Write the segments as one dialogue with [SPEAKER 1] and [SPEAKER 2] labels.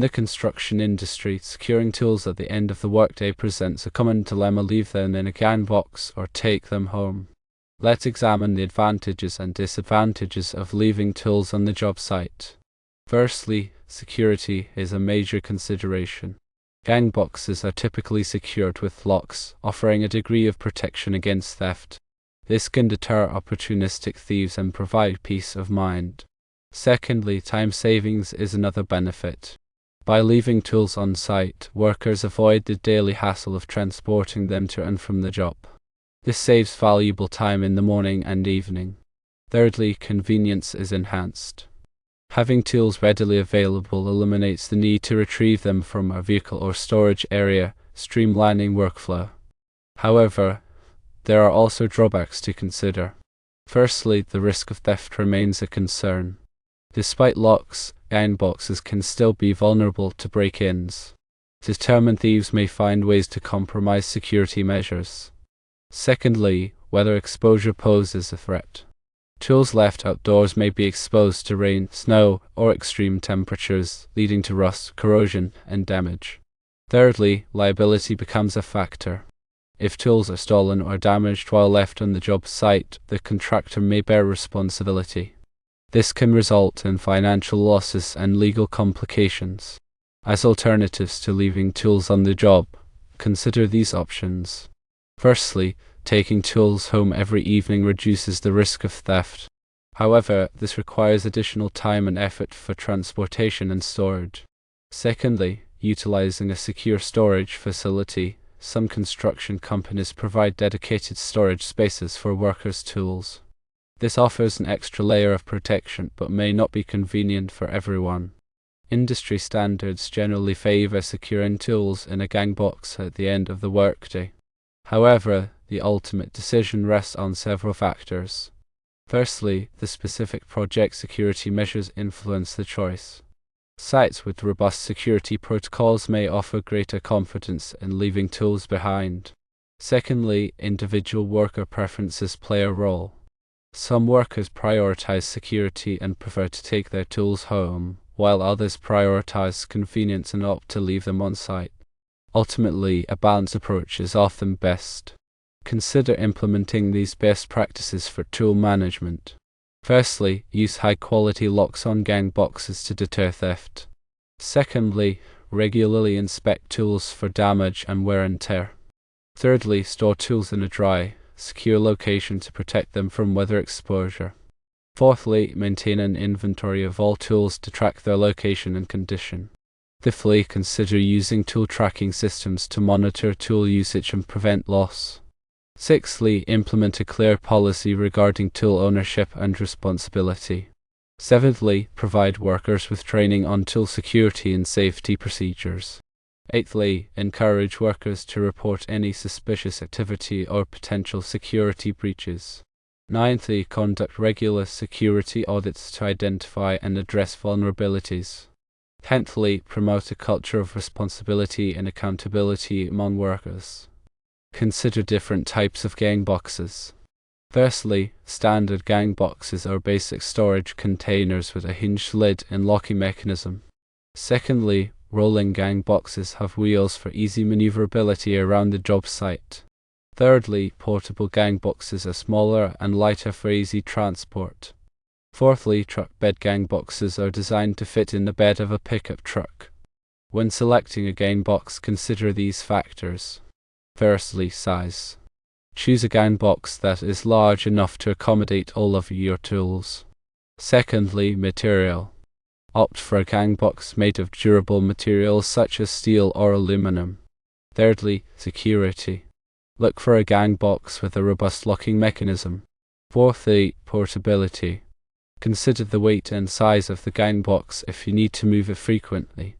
[SPEAKER 1] the construction industry, securing tools at the end of the workday presents a common dilemma: leave them in a gang box or take them home. Let's examine the advantages and disadvantages of leaving tools on the job site. Firstly, security is a major consideration. Gang boxes are typically secured with locks, offering a degree of protection against theft. This can deter opportunistic thieves and provide peace of mind. Secondly, time savings is another benefit. By leaving tools on site, workers avoid the daily hassle of transporting them to and from the job. This saves valuable time in the morning and evening. Thirdly, convenience is enhanced. Having tools readily available eliminates the need to retrieve them from a vehicle or storage area, streamlining workflow. However, there are also drawbacks to consider. Firstly, the risk of theft remains a concern. Despite locks, gang boxes can still be vulnerable to break-ins. Determined thieves may find ways to compromise security measures. Secondly, weather exposure poses a threat. Tools left outdoors may be exposed to rain, snow, or extreme temperatures, leading to rust, corrosion, and damage. Thirdly, liability becomes a factor. If tools are stolen or damaged while left on the job site, the contractor may bear responsibility. This can result in financial losses and legal complications. As alternatives to leaving tools on the job, consider these options. Firstly, taking tools home every evening reduces the risk of theft. However, this requires additional time and effort for transportation and storage. Secondly, utilizing a secure storage facility. Some construction companies provide dedicated storage spaces for workers' tools. This offers an extra layer of protection but may not be convenient for everyone. Industry standards generally favor securing tools in a gang box at the end of the workday. However, the ultimate decision rests on several factors. Firstly, the specific project security measures influence the choice. Sites with robust security protocols may offer greater confidence in leaving tools behind. Secondly, individual worker preferences play a role. Some workers prioritize security and prefer to take their tools home, while others prioritize convenience and opt to leave them on site. Ultimately, a balanced approach is often best. Consider implementing these best practices for tool management. Firstly, use high-quality locks on gang boxes to deter theft. Secondly, regularly inspect tools for damage and wear and tear. Thirdly, store tools in a dry, secure location to protect them from weather exposure. Fourthly, maintain an inventory of all tools to track their location and condition. Fifthly, consider using tool tracking systems to monitor tool usage and prevent loss. Sixthly, implement a clear policy regarding tool ownership and responsibility. Seventhly, provide workers with training on tool security and safety procedures. Eighthly, encourage workers to report any suspicious activity or potential security breaches. Ninthly, conduct regular security audits to identify and address vulnerabilities. Tenthly, promote a culture of responsibility and accountability among workers. Consider different types of gang boxes. Firstly, standard gang boxes are basic storage containers with a hinged lid and locking mechanism. Secondly, rolling gang boxes have wheels for easy maneuverability around the job site. Thirdly, portable gang boxes are smaller and lighter for easy transport. Fourthly, truck bed gang boxes are designed to fit in the bed of a pickup truck. When selecting a gang box, consider these factors. Firstly, size. Choose a gang box that is large enough to accommodate all of your tools. Secondly, material. Opt for a gang box made of durable materials such as steel or aluminum. Thirdly, security. Look for a gang box with a robust locking mechanism. Fourthly, portability. Consider the weight and size of the gang box if you need to move it frequently.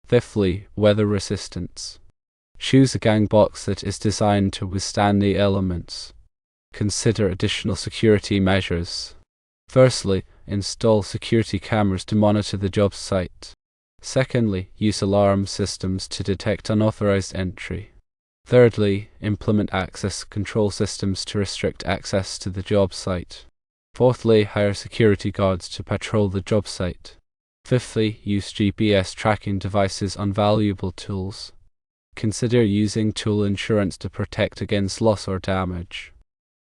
[SPEAKER 1] Fifthly, weather resistance. Choose a gang box that is designed to withstand the elements. Consider additional security measures. Firstly, install security cameras to monitor the job site. Secondly, use alarm systems to detect unauthorized entry. Thirdly, implement access control systems to restrict access to the job site. Fourthly, hire security guards to patrol the job site. Fifthly, use GPS tracking devices on valuable tools. Consider using tool insurance to protect against loss or damage.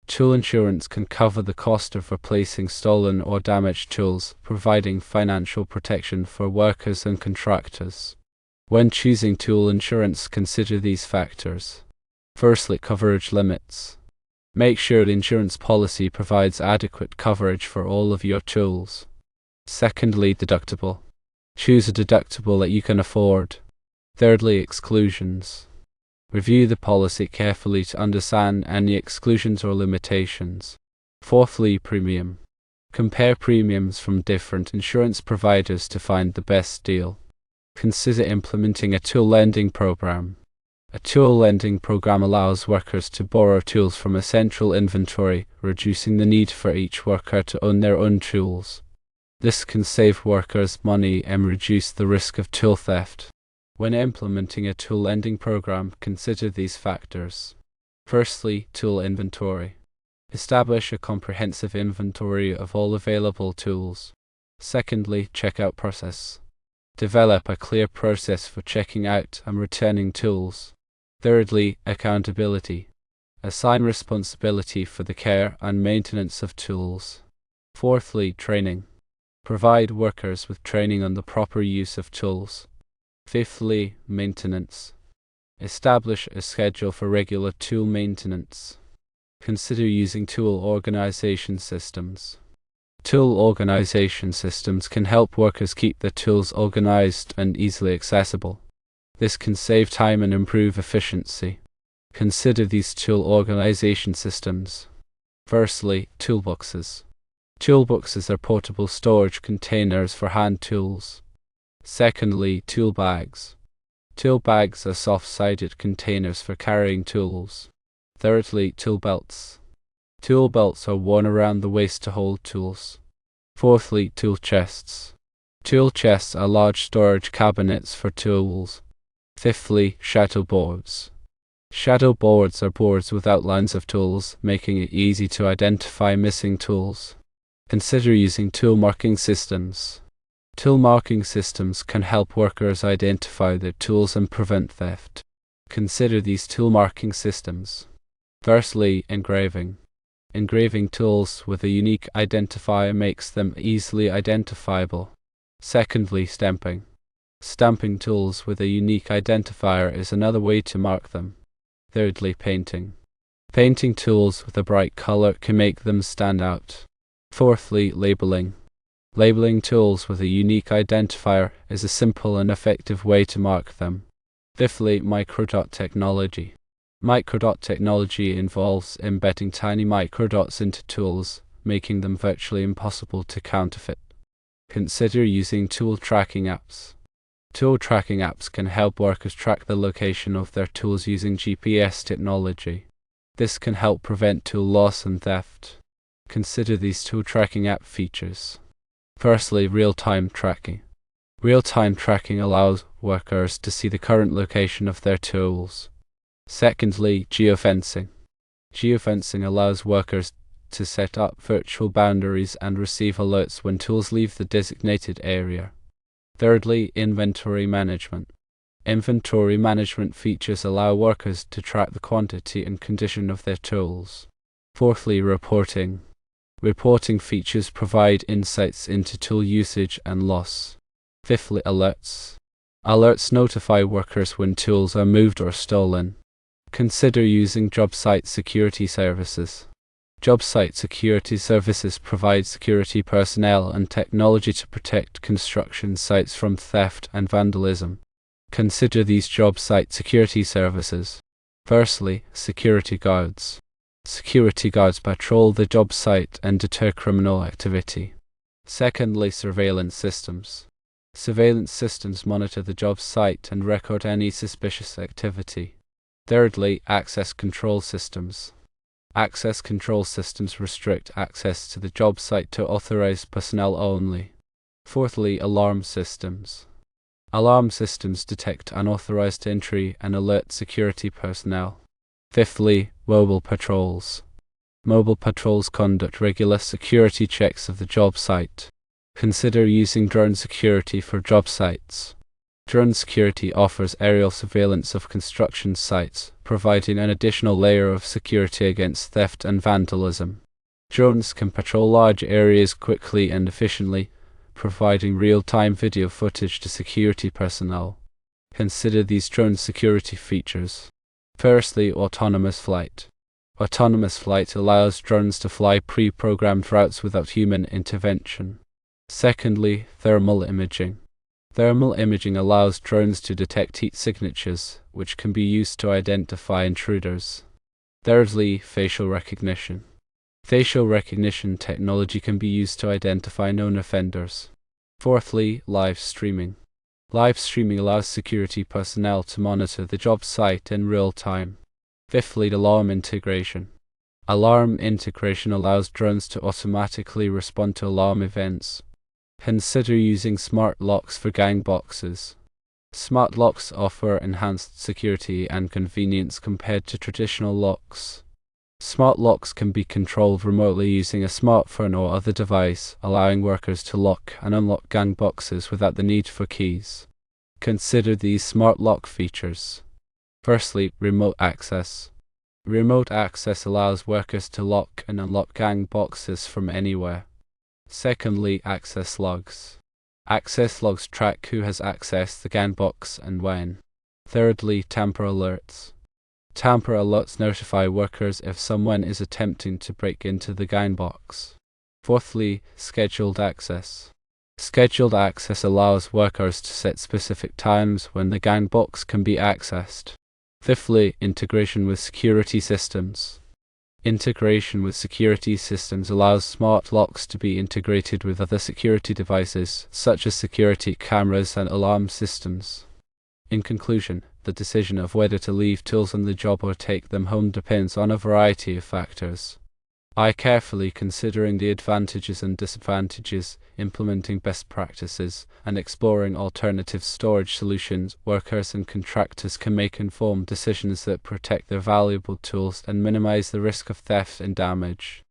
[SPEAKER 1] Tool insurance can cover the cost of replacing stolen or damaged tools, providing financial protection for workers and contractors. When choosing tool insurance, consider these factors. Firstly, coverage limits. Make sure the insurance policy provides adequate coverage for all of your tools. Secondly, deductible. Choose a deductible that you can afford. Thirdly, exclusions. Review the policy carefully to understand any exclusions or limitations. Fourthly, premium. Compare premiums from different insurance providers to find the best deal. Consider implementing a tool lending program. A tool lending program allows workers to borrow tools from a central inventory, reducing the need for each worker to own their own tools. This can save workers money and reduce the risk of tool theft. When implementing a tool lending program, consider these factors. Firstly, tool inventory. Establish a comprehensive inventory of all available tools. Secondly, checkout process. Develop a clear process for checking out and returning tools. Thirdly, accountability. Assign responsibility for the care and maintenance of tools. Fourthly, training. Provide workers with training on the proper use of tools. Fifthly, maintenance. Establish a schedule for regular tool maintenance. Consider using tool organization systems. Tool organization systems can help workers keep their tools organized and easily accessible. This can save time and improve efficiency. Consider these tool organization systems. Firstly, toolboxes. Toolboxes are portable storage containers for hand tools. Secondly, tool bags. Tool bags are soft-sided containers for carrying tools. Thirdly, tool belts. Tool belts are worn around the waist to hold tools. Fourthly, tool chests. Tool chests are large storage cabinets for tools. Fifthly, shadow boards. Shadow boards are boards with outlines of tools, making it easy to identify missing tools. Consider using tool marking systems. Tool marking systems can help workers identify their tools and prevent theft. Consider these tool marking systems. Firstly, engraving. Engraving tools with a unique identifier makes them easily identifiable. Secondly, stamping. Stamping tools with a unique identifier is another way to mark them. Thirdly, painting. Painting tools with a bright color can make them stand out. Fourthly, labeling. Labeling tools with a unique identifier is a simple and effective way to mark them. Fifthly, microdot technology. Microdot technology involves embedding tiny microdots into tools, making them virtually impossible to counterfeit. Consider using tool tracking apps. Tool tracking apps can help workers track the location of their tools using GPS technology. This can help prevent tool loss and theft. Consider these tool tracking app features. Firstly, real-time tracking. Real-time tracking allows workers to see the current location of their tools. Secondly, geofencing. Geofencing allows workers to set up virtual boundaries and receive alerts when tools leave the designated area. Thirdly, inventory management. Inventory management features allow workers to track the quantity and condition of their tools. Fourthly, reporting. Reporting features provide insights into tool usage and loss. Fifthly, alerts. Alerts notify workers when tools are moved or stolen. Consider using job site security services. Job site security services provide security personnel and technology to protect construction sites from theft and vandalism. Consider these job site security services. Firstly, security guards. Security guards patrol the job site and deter criminal activity. Secondly, surveillance systems. Surveillance systems monitor the job site and record any suspicious activity. Thirdly, access control systems. Access control systems restrict access to the job site to authorized personnel only. Fourthly, alarm systems. Alarm systems detect unauthorized entry and alert security personnel. Fifthly, mobile patrols. Mobile patrols conduct regular security checks of the job site. Consider using drone security for job sites. Drone security offers aerial surveillance of construction sites, providing an additional layer of security against theft and vandalism. Drones can patrol large areas quickly and efficiently, providing real-time video footage to security personnel. Consider these drone security features. Firstly, autonomous flight. Autonomous flight allows drones to fly pre-programmed routes without human intervention. Secondly, thermal imaging. Thermal imaging allows drones to detect heat signatures, which can be used to identify intruders. Thirdly, facial recognition. Facial recognition technology can be used to identify known offenders. Fourthly, live streaming. Live streaming allows security personnel to monitor the job site in real time. Fifthly, alarm integration. Alarm integration allows drones to automatically respond to alarm events. Consider using smart locks for gang boxes. Smart locks offer enhanced security and convenience compared to traditional locks. Smart locks can be controlled remotely using a smartphone or other device, allowing workers to lock and unlock gang boxes without the need for keys. Consider these smart lock features. Firstly, remote access. Remote access allows workers to lock and unlock gang boxes from anywhere. Secondly, access logs. Access logs track who has accessed the gang box and when. Thirdly, tamper alerts. Tamper alerts notify workers if someone is attempting to break into the gang box. Fourthly, scheduled access. Scheduled access allows workers to set specific times when the gang box can be accessed. Fifthly, integration with security systems. Integration with security systems allows smart locks to be integrated with other security devices, such as security cameras and alarm systems. In conclusion, the decision of whether to leave tools on the job or take them home depends on a variety of factors. By carefully considering the advantages and disadvantages, implementing best practices, and exploring alternative storage solutions, workers and contractors can make informed decisions that protect their valuable tools and minimize the risk of theft and damage.